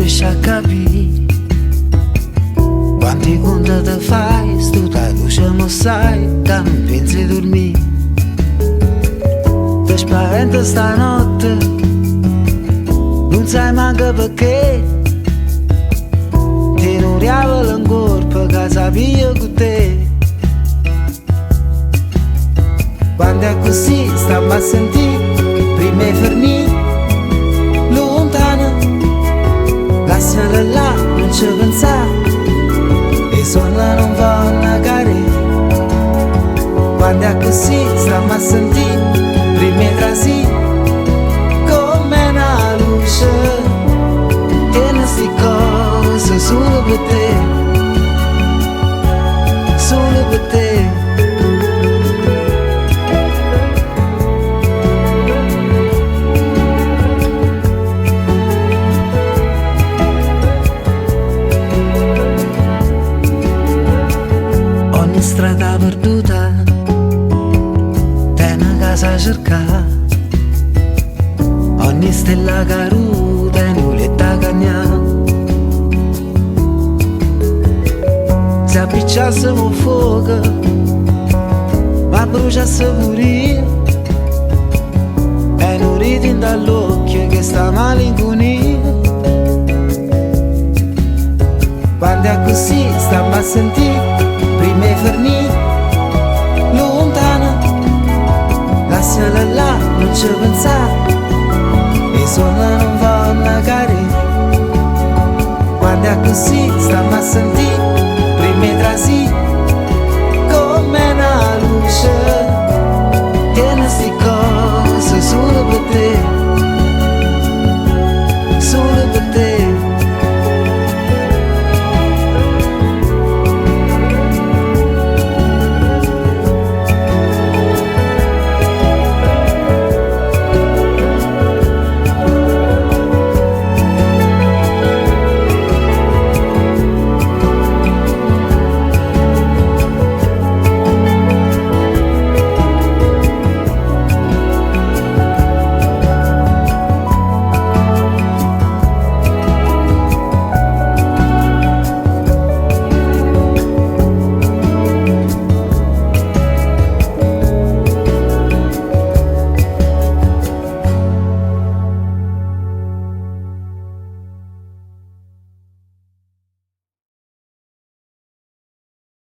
riesci a capire quanti conti te fai, sto da luce mo sai che non pensi a dormire. Ti spaventa stanotte, non sai manco perché. Ti non riavola in corpo che sapevo con te. Quando è così stiamo a sentire che prima è finito lontano, lasciala là, non ci pensare, e sonno non vanno cadere. Quando è così stiamo a sentire prima è trasì come una luce, e non sti cose solo per te, solo per te. Strada perduta, te una casa a cercare, ogni stella caduta è nuletta cagnà. Se appicciassimo fuoco, ma bruciasse pure io, e non ridi dall'occhio che sta malinconia. Quando è così stiamo a sentire prima è finito lontano, lasciala là, non ci pensare, e sonno non vanno a cadere. Quando è così stiamo a sentire